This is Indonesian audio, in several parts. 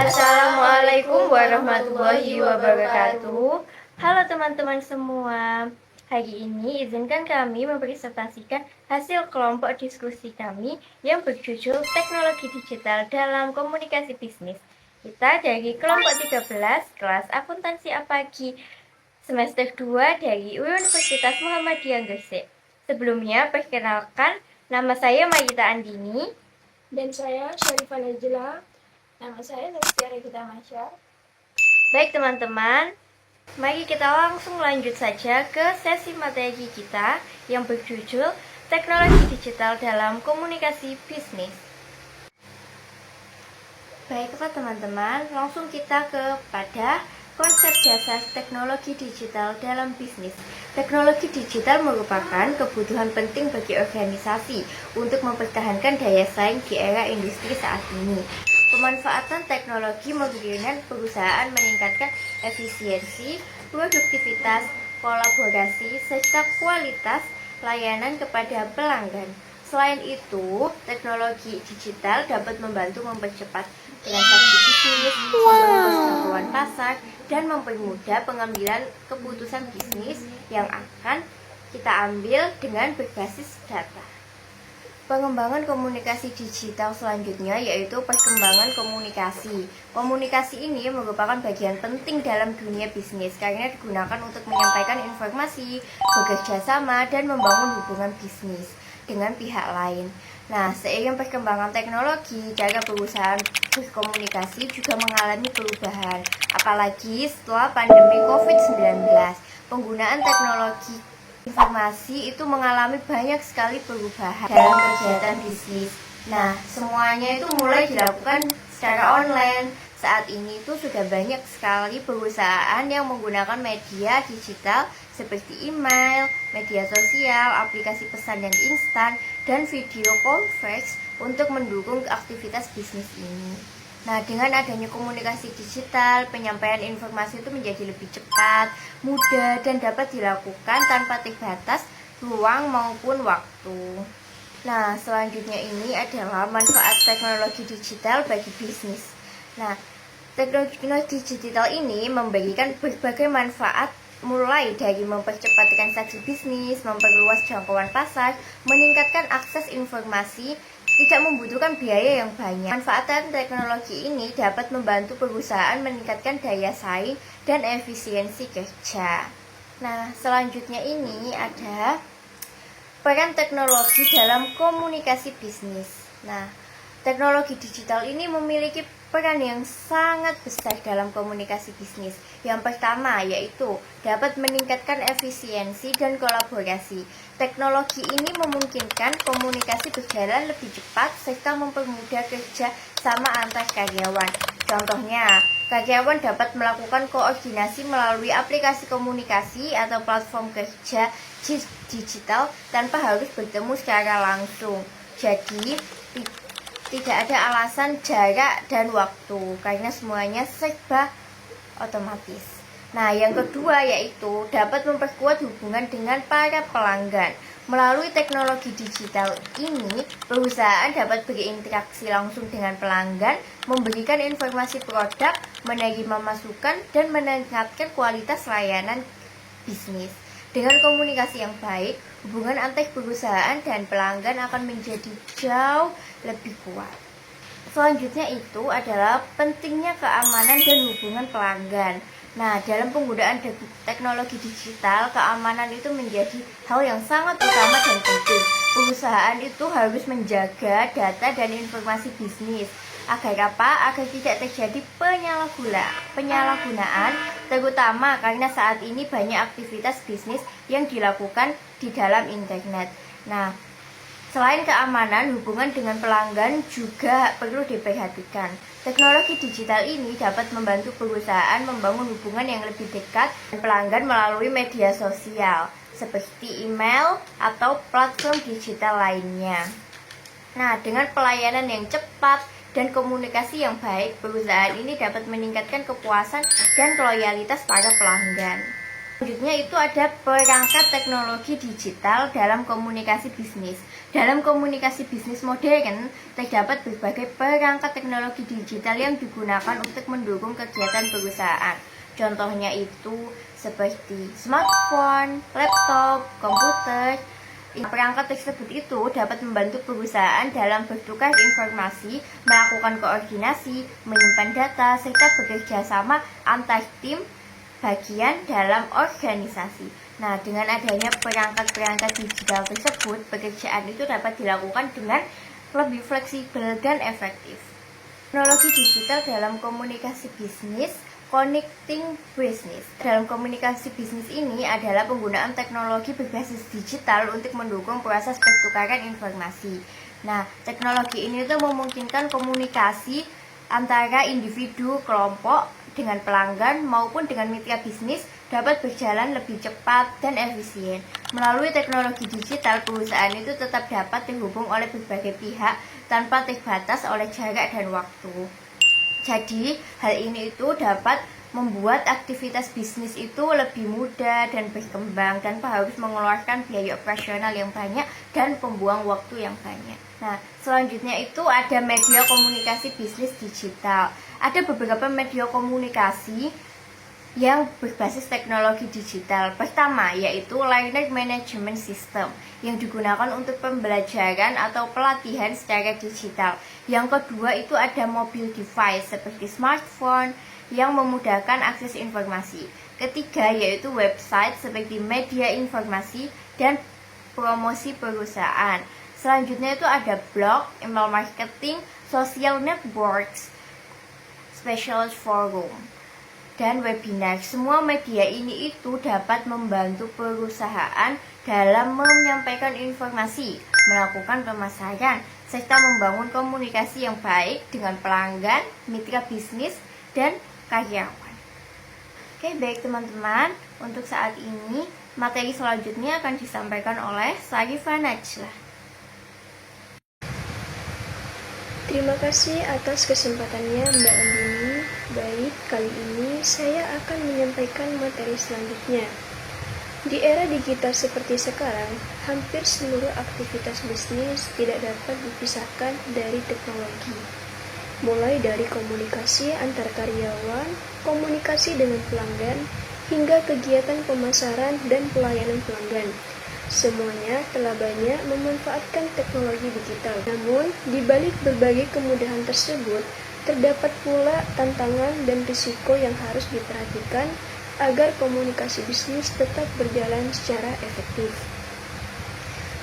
Assalamualaikum warahmatullahi wabarakatuh. Halo teman-teman semua. Hari ini izinkan kami mempresentasikan hasil kelompok diskusi kami yang berjudul Teknologi Digital dalam Komunikasi Bisnis. Kita dari kelompok 13 kelas Akuntansi Apagi semester 2 dari Universitas Muhammadiyah Gresik. Sebelumnya perkenalkan, nama saya Mayita Andini Dan saya Syarifah Najla. Nama saya Nastiara Gita Masya. Baik teman-teman, mari kita langsung lanjut saja ke sesi materi kita yang berjudul Teknologi Digital dalam Komunikasi Bisnis. Baiklah teman-teman, langsung kita kepada konsep dasar teknologi digital dalam bisnis. Teknologi digital merupakan kebutuhan penting bagi organisasi untuk mempertahankan daya saing di era industri saat ini. Pemanfaatan teknologi memungkinkan perusahaan meningkatkan efisiensi, produktivitas, kolaborasi, serta kualitas layanan kepada pelanggan. Selain itu, teknologi digital dapat membantu mempercepat transaksi bisnis, memperluas jangkauan pasar, dan mempermudah pengambilan keputusan bisnis yang akan kita ambil dengan berbasis data. Pengembangan komunikasi digital selanjutnya yaitu perkembangan komunikasi. Komunikasi ini merupakan bagian penting dalam dunia bisnis karena digunakan untuk menyampaikan informasi, bekerja sama, dan membangun hubungan bisnis dengan pihak lain. Nah, seiring perkembangan teknologi, cara perusahaan berkomunikasi juga mengalami perubahan. Apalagi setelah pandemi COVID-19, penggunaan teknologi informasi itu mengalami banyak sekali perubahan dalam kegiatan bisnis. Nah, semuanya itu mulai dilakukan secara online. Saat ini itu sudah banyak sekali perusahaan yang menggunakan media digital seperti email, media sosial, aplikasi pesan yang instan, dan video conference untuk mendukung aktivitas bisnis ini. Nah, dengan adanya komunikasi digital, penyampaian informasi itu menjadi lebih cepat, mudah, dan dapat dilakukan tanpa terbatas ruang maupun waktu. Nah, selanjutnya ini adalah manfaat teknologi digital bagi bisnis. Nah, teknologi digital ini memberikan berbagai manfaat mulai dari mempercepat transaksi bisnis, memperluas jangkauan pasar, meningkatkan akses informasi, tidak membutuhkan biaya yang banyak. Manfaatan teknologi ini dapat membantu perusahaan meningkatkan daya saing dan efisiensi kerja. Nah, selanjutnya ini ada peran teknologi dalam komunikasi bisnis. Nah, teknologi digital ini memiliki peran yang sangat besar dalam komunikasi bisnis. Yang pertama yaitu dapat meningkatkan efisiensi dan kolaborasi. Teknologi ini memungkinkan komunikasi berjalan lebih cepat serta mempermudah kerja sama antar karyawan. Contohnya, karyawan dapat melakukan koordinasi melalui aplikasi komunikasi atau platform kerja digital tanpa harus bertemu secara langsung. Jadi, tidak ada alasan jarak dan waktu karena semuanya serba otomatis. Nah, yang kedua yaitu dapat memperkuat hubungan dengan para pelanggan. Melalui teknologi digital ini, perusahaan dapat berinteraksi langsung dengan pelanggan, memberikan informasi produk, menerima masukan, dan meningkatkan kualitas layanan bisnis. Dengan komunikasi yang baik, hubungan antar perusahaan dan pelanggan akan menjadi jauh lebih kuat. Selanjutnya itu adalah pentingnya keamanan dan hubungan pelanggan. Nah, dalam penggunaan teknologi digital, keamanan itu menjadi hal yang sangat utama dan penting. Perusahaan itu harus menjaga data dan informasi bisnis. Agar apa? Agar tidak terjadi penyalahgunaan, terutama karena saat ini banyak aktivitas bisnis yang dilakukan di dalam internet. Nah, selain keamanan, hubungan dengan pelanggan juga perlu diperhatikan. Teknologi digital ini dapat membantu perusahaan membangun hubungan yang lebih dekat dengan pelanggan melalui media sosial, seperti email atau platform digital lainnya. Nah, dengan pelayanan yang cepat dan komunikasi yang baik, perusahaan ini dapat meningkatkan kepuasan dan loyalitas para pelanggan. Selanjutnya itu ada perangkat teknologi digital dalam komunikasi bisnis. Dalam komunikasi bisnis modern, terdapat berbagai perangkat teknologi digital yang digunakan untuk mendukung kegiatan perusahaan. Contohnya itu seperti smartphone, laptop, komputer. Perangkat tersebut itu dapat membantu perusahaan dalam bertukar informasi, melakukan koordinasi, menyimpan data, serta bekerja sama antar tim bagian dalam organisasi. Nah, dengan adanya perangkat-perangkat digital tersebut, pekerjaan itu dapat dilakukan dengan lebih fleksibel dan efektif. Teknologi digital dalam komunikasi bisnis, connecting business. Dalam komunikasi bisnis ini adalah penggunaan teknologi berbasis digital untuk mendukung proses pertukaran informasi. Nah, teknologi ini tuh memungkinkan komunikasi antara individu, kelompok, dengan pelanggan maupun dengan mitra bisnis dapat berjalan lebih cepat dan efisien. Melalui teknologi digital, perusahaan itu tetap dapat terhubung oleh berbagai pihak tanpa terbatas oleh jarak dan waktu. Jadi, hal ini itu dapat membuat aktivitas bisnis itu lebih mudah dan berkembang tanpa harus mengeluarkan biaya operasional yang banyak dan membuang waktu yang banyak. Nah, selanjutnya itu ada media komunikasi bisnis digital. Ada beberapa media komunikasi yang berbasis teknologi digital. Pertama, yaitu Learner Management System yang digunakan untuk pembelajaran atau pelatihan secara digital. Yang kedua, itu ada mobile device seperti smartphone yang memudahkan akses informasi. Ketiga, yaitu website seperti media informasi dan promosi perusahaan. Selanjutnya itu ada blog, email marketing, social networks, specialist forum, dan webinar. Semua media ini itu dapat membantu perusahaan dalam menyampaikan informasi, melakukan pemasaran, serta membangun komunikasi yang baik dengan pelanggan, mitra bisnis, dan karyawan. Oke, baik teman-teman, untuk saat ini materi selanjutnya akan disampaikan oleh Sarifah Najlah. Terima kasih atas kesempatannya Mbak Andini. Baik, kali ini saya akan menyampaikan materi selanjutnya. Di era digital seperti sekarang, hampir seluruh aktivitas bisnis tidak dapat dipisahkan dari teknologi. Mulai dari komunikasi antar karyawan, komunikasi dengan pelanggan, hingga kegiatan pemasaran dan pelayanan pelanggan. Semuanya telah banyak memanfaatkan teknologi digital. Namun, di balik berbagai kemudahan tersebut, terdapat pula tantangan dan risiko yang harus diperhatikan agar komunikasi bisnis tetap berjalan secara efektif.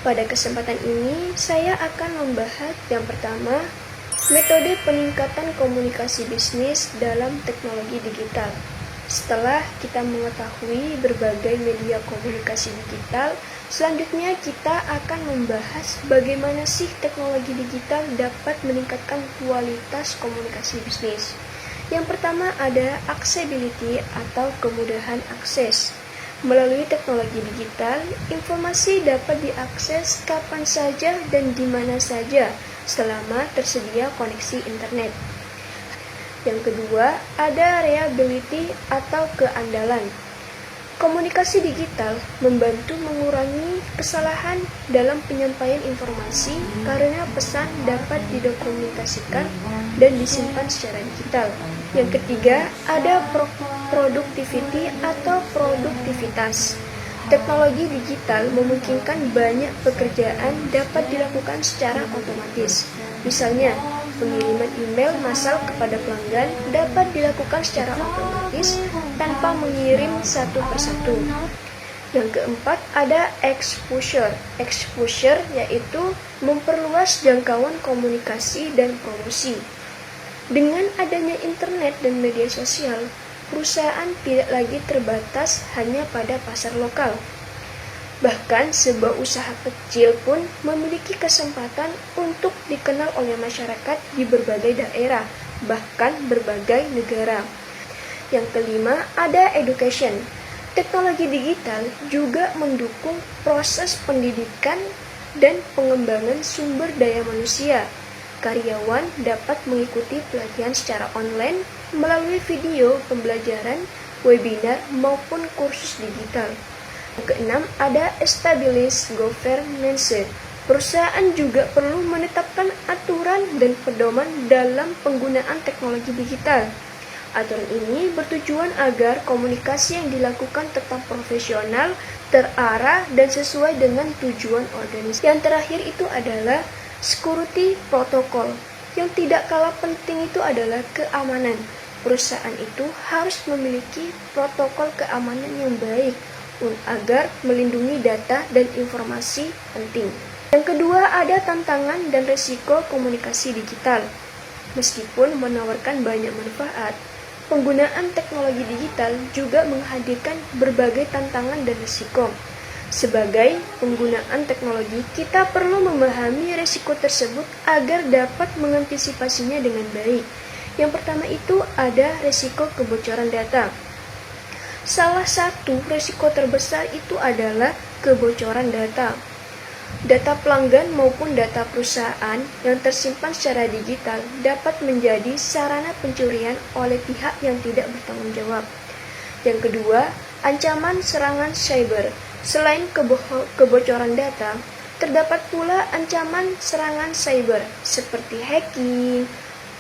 Pada kesempatan ini, saya akan membahas yang pertama, metode peningkatan komunikasi bisnis dalam teknologi digital. Setelah kita mengetahui berbagai media komunikasi digital, selanjutnya kita akan membahas bagaimana sih teknologi digital dapat meningkatkan kualitas komunikasi bisnis. Yang pertama ada accessibility atau kemudahan akses. Melalui teknologi digital, informasi dapat diakses kapan saja dan di mana saja selama tersedia koneksi internet. Yang kedua, ada reliability atau keandalan. Komunikasi digital membantu mengurangi kesalahan dalam penyampaian informasi karena pesan dapat didokumentasikan dan disimpan secara digital. Yang ketiga, ada productivity atau produktivitas. Teknologi digital memungkinkan banyak pekerjaan dapat dilakukan secara otomatis. Misalnya, pengiriman email massal kepada pelanggan dapat dilakukan secara otomatis tanpa mengirim satu persatu. Yang keempat ada exposure. Exposure yaitu memperluas jangkauan komunikasi dan promosi. Dengan adanya internet dan media sosial, perusahaan tidak lagi terbatas hanya pada pasar lokal. Bahkan sebuah usaha kecil pun memiliki kesempatan untuk dikenal oleh masyarakat di berbagai daerah, bahkan berbagai negara. Yang kelima, ada education. Teknologi digital juga mendukung proses pendidikan dan pengembangan sumber daya manusia. Karyawan dapat mengikuti pelatihan secara online melalui video pembelajaran webinar, maupun kursus digital. Yang keenam, ada established governance. Perusahaan juga perlu menetapkan aturan dan pedoman dalam penggunaan teknologi digital. Aturan ini bertujuan agar komunikasi yang dilakukan tetap profesional, terarah, dan sesuai dengan tujuan organisasi. Yang terakhir itu adalah security protocol. Yang tidak kalah penting itu adalah keamanan. Perusahaan itu harus memiliki protokol keamanan yang baik agar melindungi data dan informasi penting. Yang kedua, ada tantangan dan risiko komunikasi digital. Meskipun menawarkan banyak manfaat, penggunaan teknologi digital juga menghadirkan berbagai tantangan dan risiko. Sebagai penggunaan teknologi, kita perlu memahami risiko tersebut agar dapat mengantisipasinya dengan baik. Yang pertama itu ada risiko kebocoran data. Salah satu risiko terbesar itu adalah kebocoran data. Data pelanggan maupun data perusahaan yang tersimpan secara digital dapat menjadi sarana pencurian oleh pihak yang tidak bertanggung jawab. Yang kedua, ancaman serangan cyber. Selain kebocoran data, terdapat pula ancaman serangan cyber seperti hacking,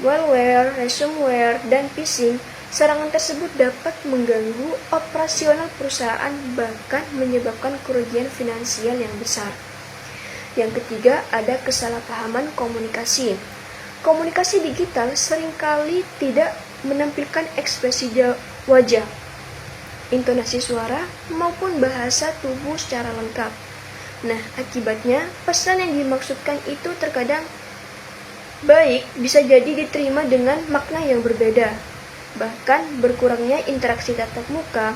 malware, ransomware, dan phishing. Serangan tersebut dapat mengganggu operasional perusahaan, bahkan menyebabkan kerugian finansial yang besar. Yang ketiga, ada kesalahpahaman komunikasi. Komunikasi digital seringkali tidak menampilkan ekspresi wajah, intonasi suara, maupun bahasa tubuh secara lengkap. Nah, akibatnya pesan yang dimaksudkan itu terkadang baik bisa jadi diterima dengan makna yang berbeda. Bahkan berkurangnya interaksi tatap muka,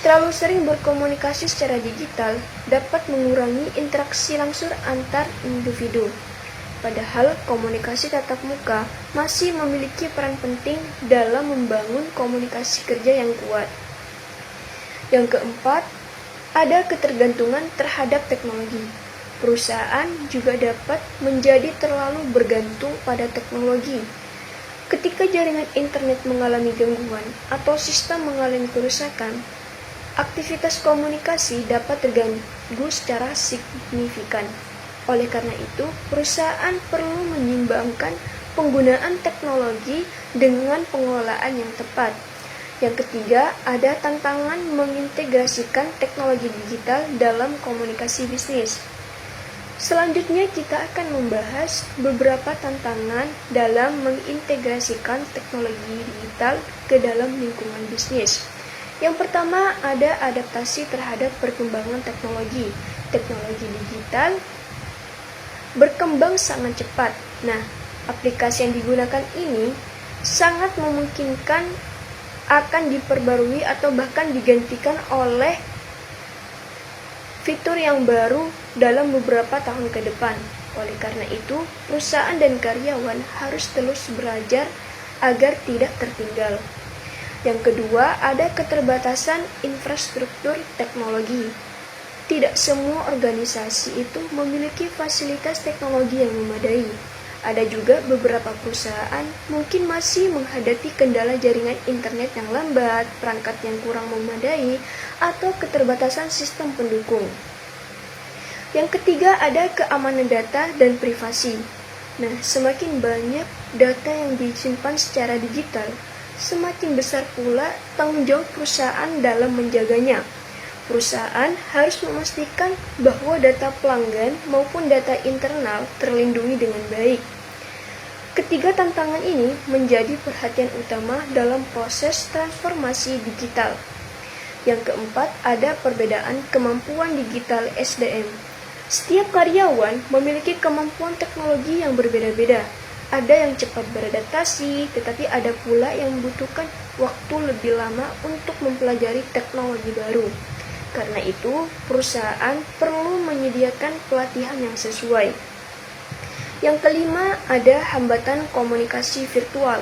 terlalu sering berkomunikasi secara digital dapat mengurangi interaksi langsung antar individu. Padahal komunikasi tatap muka masih memiliki peran penting dalam membangun komunikasi kerja yang kuat. Yang keempat, ada ketergantungan terhadap teknologi. Perusahaan juga dapat menjadi terlalu bergantung pada teknologi. Ketika jaringan internet mengalami gangguan atau sistem mengalami kerusakan, aktivitas komunikasi dapat terganggu secara signifikan. Oleh karena itu, perusahaan perlu menyeimbangkan penggunaan teknologi dengan pengelolaan yang tepat. Yang ketiga, ada tantangan mengintegrasikan teknologi digital dalam komunikasi bisnis. Selanjutnya kita akan membahas beberapa tantangan dalam mengintegrasikan teknologi digital ke dalam lingkungan bisnis. Yang pertama, ada adaptasi terhadap perkembangan teknologi. Teknologi digital berkembang sangat cepat. Nah, aplikasi yang digunakan ini sangat memungkinkan akan diperbarui atau bahkan digantikan oleh fitur yang baru dalam beberapa tahun ke depan. Oleh karena itu, perusahaan dan karyawan harus terus belajar agar tidak tertinggal. Yang kedua, ada keterbatasan infrastruktur teknologi. Tidak semua organisasi itu memiliki fasilitas teknologi yang memadai. Ada juga beberapa perusahaan mungkin masih menghadapi kendala jaringan internet yang lambat, perangkat yang kurang memadai, atau keterbatasan sistem pendukung. Yang ketiga, ada keamanan data dan privasi. Nah, semakin banyak data yang disimpan secara digital, semakin besar pula tanggung jawab perusahaan dalam menjaganya. Perusahaan harus memastikan bahwa data pelanggan maupun data internal terlindungi dengan baik. Ketiga tantangan ini menjadi perhatian utama dalam proses transformasi digital. Yang keempat, ada perbedaan kemampuan digital SDM. Setiap karyawan memiliki kemampuan teknologi yang berbeda-beda. Ada yang cepat beradaptasi, tetapi ada pula yang membutuhkan waktu lebih lama untuk mempelajari teknologi baru. Karena itu, perusahaan perlu menyediakan pelatihan yang sesuai. Yang kelima, ada hambatan komunikasi virtual.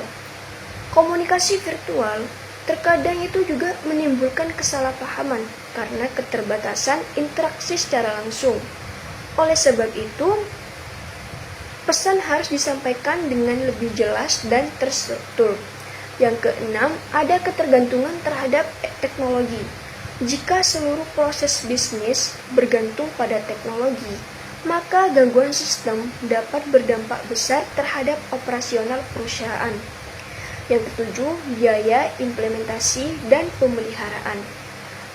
Komunikasi virtual terkadang itu juga menimbulkan kesalahpahaman karena keterbatasan interaksi secara langsung. Oleh sebab itu, pesan harus disampaikan dengan lebih jelas dan terstruktur. Yang keenam, ada ketergantungan terhadap teknologi. Jika seluruh proses bisnis bergantung pada teknologi, maka gangguan sistem dapat berdampak besar terhadap operasional perusahaan. Yang ketujuh, biaya implementasi dan pemeliharaan.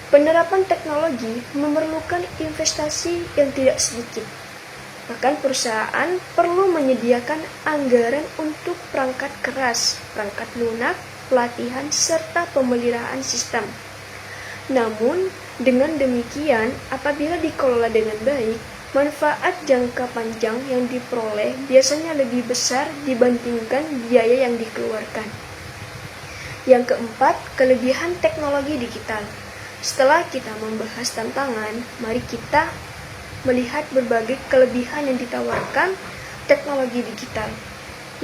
Penerapan teknologi memerlukan investasi yang tidak sedikit. Bahkan perusahaan perlu menyediakan anggaran untuk perangkat keras, perangkat lunak, pelatihan, serta pemeliharaan sistem. Namun, dengan demikian, apabila dikelola dengan baik, manfaat jangka panjang yang diperoleh biasanya lebih besar dibandingkan biaya yang dikeluarkan. Yang keempat, kelebihan teknologi digital. Setelah kita membahas tantangan, mari kita melihat berbagai kelebihan yang ditawarkan teknologi digital.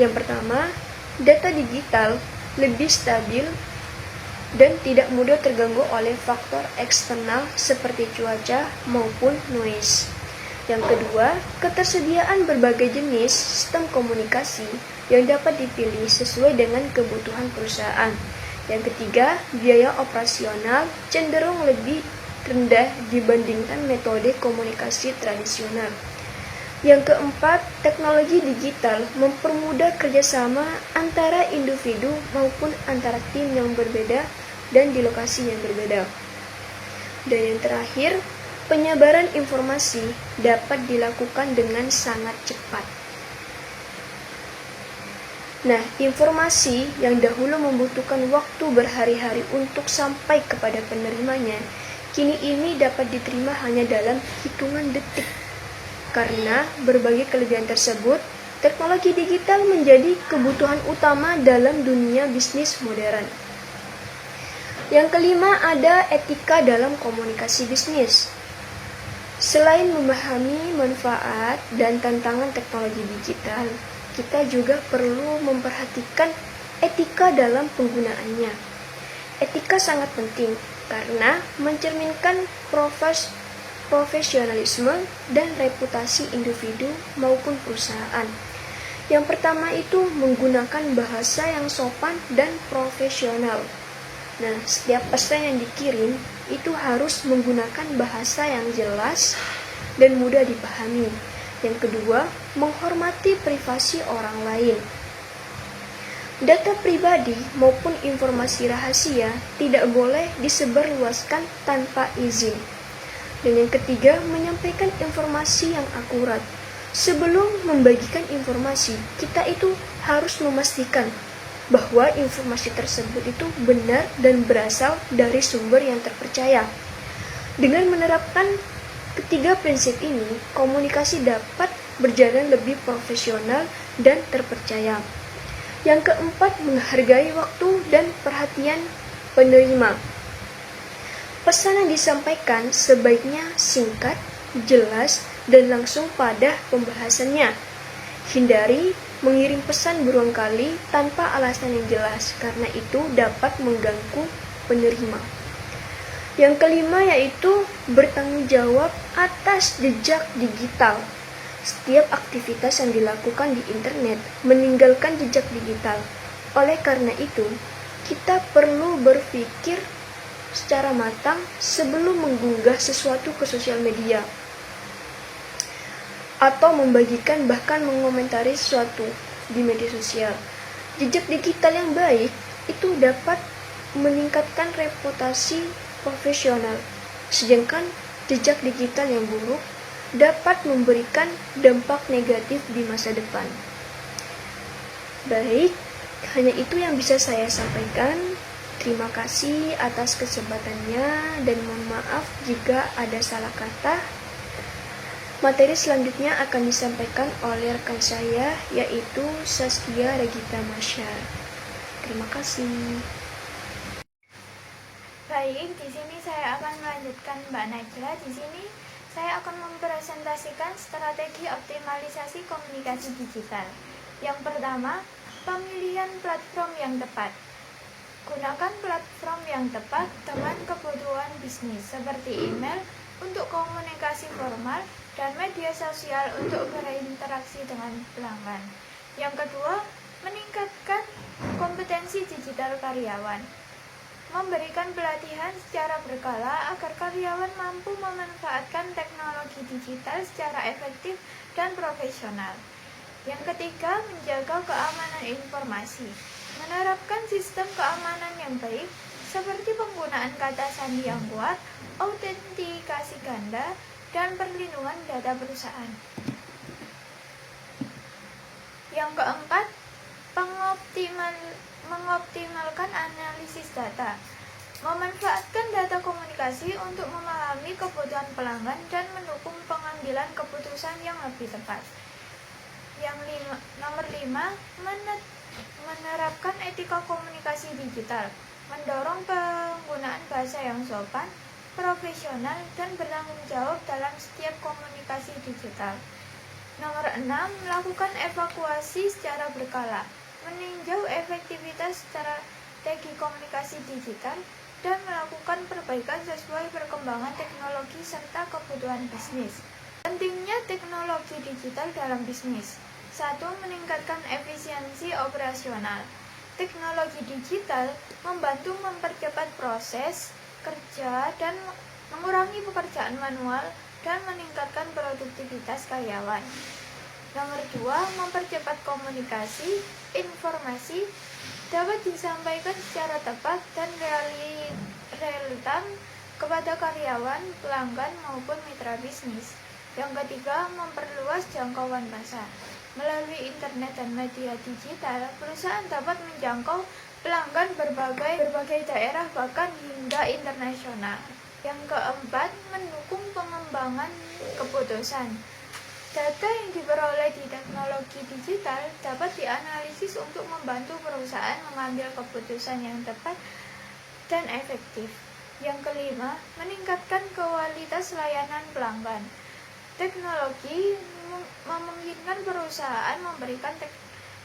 Yang pertama, data digital lebih stabil dan tidak mudah terganggu oleh faktor eksternal seperti cuaca maupun noise. Yang kedua, ketersediaan berbagai jenis sistem komunikasi yang dapat dipilih sesuai dengan kebutuhan perusahaan. Yang ketiga, biaya operasional cenderung lebih rendah dibandingkan metode komunikasi tradisional. Yang keempat, teknologi digital mempermudah kerjasama antara individu maupun antara tim yang berbeda dan di lokasi yang berbeda. Dan yang terakhir, penyebaran informasi dapat dilakukan dengan sangat cepat. Nah, informasi yang dahulu membutuhkan waktu berhari-hari untuk sampai kepada penerimanya, kini ini dapat diterima hanya dalam hitungan detik. Karena berbagai kelebihan tersebut, teknologi digital menjadi kebutuhan utama dalam dunia bisnis modern. Yang kelima, ada etika dalam komunikasi bisnis. Selain memahami manfaat dan tantangan teknologi digital, kita juga perlu memperhatikan etika dalam penggunaannya. Etika sangat penting karena mencerminkan profesionalisme dan reputasi individu maupun perusahaan. Yang pertama itu menggunakan bahasa yang sopan dan profesional. Nah, setiap pesan yang dikirim itu harus menggunakan bahasa yang jelas dan mudah dipahami. Yang kedua, menghormati privasi orang lain. Data pribadi maupun informasi rahasia tidak boleh disebarluaskan tanpa izin. Dan yang ketiga, menyampaikan informasi yang akurat. Sebelum membagikan informasi, kita itu harus memastikan bahwa informasi tersebut itu benar dan berasal dari sumber yang terpercaya. Dengan menerapkan ketiga prinsip ini, komunikasi dapat berjalan lebih profesional dan terpercaya. Yang keempat, menghargai waktu dan perhatian penerima. Pesan yang disampaikan sebaiknya singkat, jelas, dan langsung pada pembahasannya. Hindari mengirim pesan berulang kali tanpa alasan yang jelas, karena itu dapat mengganggu penerima. Yang kelima yaitu bertanggung jawab atas jejak digital. Setiap aktivitas yang dilakukan di internet meninggalkan jejak digital. Oleh karena itu, kita perlu berpikir secara matang sebelum mengunggah sesuatu ke sosial media atau membagikan bahkan mengomentari sesuatu di media sosial. Jejak digital yang baik itu dapat meningkatkan reputasi profesional, sedangkan jejak digital yang buruk dapat memberikan dampak negatif di masa depan. Baik, hanya itu yang bisa saya sampaikan. Terima kasih atas kesempatannya dan mohon maaf jika ada salah kata. Materi selanjutnya akan disampaikan oleh rekan saya, yaitu Saskia Regita Masya. Terima kasih. Baik, di sini saya akan melanjutkan Mbak Najla. Di sini saya akan mempresentasikan strategi optimalisasi komunikasi digital. Yang pertama, pemilihan platform yang tepat. Gunakan platform yang tepat dengan kebutuhan bisnis seperti email untuk komunikasi formal dan media sosial untuk berinteraksi dengan pelanggan. Yang kedua, meningkatkan kompetensi digital karyawan. Memberikan pelatihan secara berkala agar karyawan mampu memanfaatkan teknologi digital secara efektif dan profesional. Yang ketiga, menjaga keamanan informasi. Menerapkan sistem keamanan yang baik seperti penggunaan kata sandi yang kuat, autentikasi ganda, dan perlindungan data perusahaan. Yang keempat, mengoptimalkan analisis data. Memanfaatkan data komunikasi untuk memahami kebutuhan pelanggan dan mendukung pengambilan keputusan yang lebih tepat. Nomor 5, menerapkan etika komunikasi digital. Mendorong penggunaan bahasa yang sopan, profesional, dan bertanggung jawab dalam setiap komunikasi digital. Nomor 6, melakukan evaluasi secara berkala. Meninjau efektivitas strategi komunikasi digital dan melakukan perbaikan sesuai perkembangan teknologi serta kebutuhan bisnis. Pentingnya teknologi digital dalam bisnis. 1. Meningkatkan efisiensi operasional. Teknologi digital membantu mempercepat proses kerja dan mengurangi pekerjaan manual dan meningkatkan produktivitas karyawan. Nomor 2, mempercepat komunikasi. Informasi dapat disampaikan secara tepat dan real-time kepada karyawan, pelanggan, maupun mitra bisnis. Yang ketiga, memperluas jangkauan pasar. Melalui internet dan media digital, perusahaan dapat menjangkau pelanggan berbagai daerah bahkan hingga internasional. Yang keempat, mendukung pengembangan keputusan. Data yang diperoleh di teknologi digital dapat dianalisis untuk membantu perusahaan mengambil keputusan yang tepat dan efektif. Yang kelima, meningkatkan kualitas layanan pelanggan. Teknologi memungkinkan perusahaan memberikan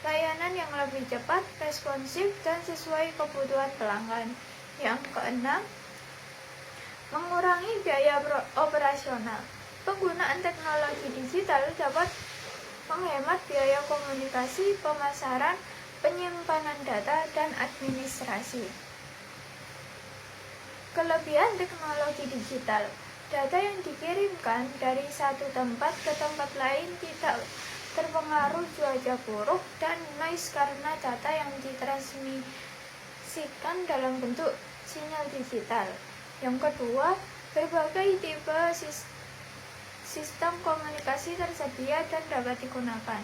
layanan yang lebih cepat, responsif, dan sesuai kebutuhan pelanggan. Yang keenam, mengurangi biaya operasional. Penggunaan teknologi digital dapat menghemat biaya komunikasi, pemasaran, penyimpanan data, dan administrasi. Kelebihan teknologi digital. Data yang dikirimkan dari satu tempat ke tempat lain tidak terpengaruh cuaca buruk dan noise karena data yang ditransmisikan dalam bentuk sinyal digital. Yang kedua, berbagai tipe sistem komunikasi tersedia dan dapat digunakan.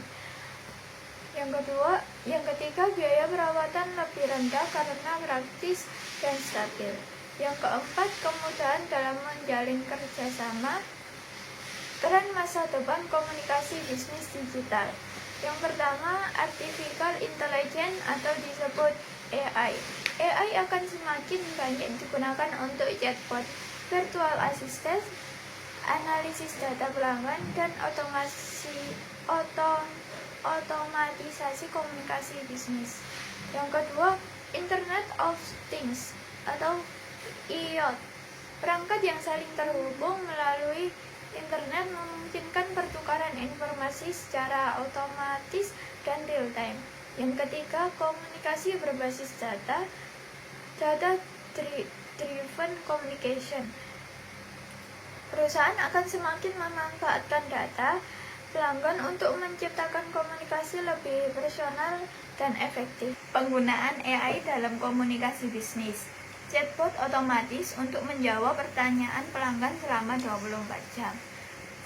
Yang ketiga, biaya perawatan lebih rendah karena praktis dan stabil. Yang keempat, kemudahan dalam menjalin kerjasama. Tren masa depan komunikasi bisnis digital. Yang pertama, artificial intelligence atau disebut AI. AI akan semakin banyak digunakan untuk chatbot, virtual assistant, analisis data pelanggan, dan otomatisasi komunikasi bisnis. Yang kedua, Internet of Things atau IoT. Perangkat yang saling terhubung melalui internet memungkinkan pertukaran informasi secara otomatis dan real time. Yang ketiga, komunikasi berbasis data, data-driven communication. Perusahaan akan semakin memanfaatkan data pelanggan untuk menciptakan komunikasi lebih personal dan efektif. Penggunaan AI dalam komunikasi bisnis. Chatbot otomatis untuk menjawab pertanyaan pelanggan selama 24 jam.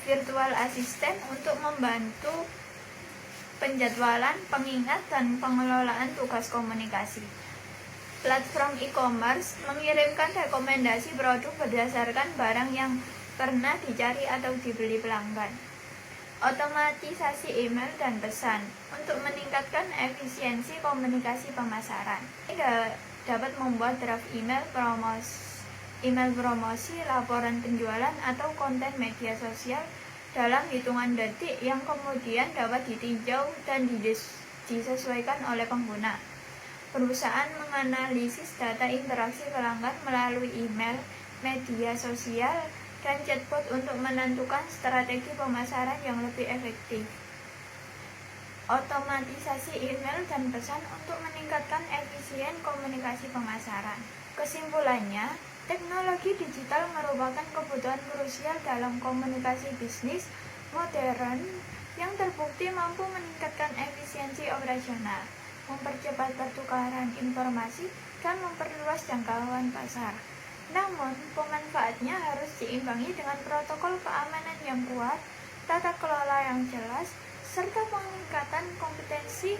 Virtual assistant untuk membantu penjadwalan, pengingat, dan pengelolaan tugas komunikasi. Platform e-commerce mengirimkan rekomendasi produk berdasarkan barang yang pernah dicari atau dibeli pelanggan. Otomatisasi email dan pesan untuk meningkatkan efisiensi komunikasi pemasaran. Dapat membuat draft email promosi, laporan penjualan, atau konten media sosial dalam hitungan detik yang kemudian dapat ditinjau dan disesuaikan oleh pengguna. Perusahaan menganalisis data interaksi pelanggan melalui email, media sosial, dan chatbot untuk menentukan strategi pemasaran yang lebih efektif. otomatisasi email dan pesan untuk meningkatkan efisien komunikasi pemasaran. Kesimpulannya, teknologi digital merupakan kebutuhan krusial dalam komunikasi bisnis modern yang terbukti mampu meningkatkan efisiensi operasional, mempercepat pertukaran informasi, dan memperluas jangkauan pasar. Namun, pemanfaatnya harus diimbangi dengan protokol keamanan yang kuat, tata kelola yang jelas, serta peningkatan kompetensi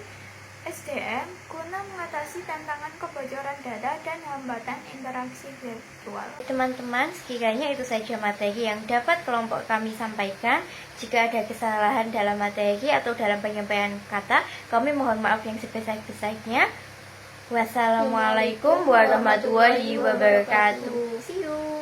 SDM guna mengatasi tantangan kebocoran data dan hambatan interaksi virtual. Teman-teman, sekiranya itu saja materi yang dapat kelompok kami sampaikan. Jika ada kesalahan dalam materi atau dalam penyampaian kata, kami mohon maaf yang sebesar-besarnya. Wassalamualaikum warahmatullahi wabarakatuh. See you.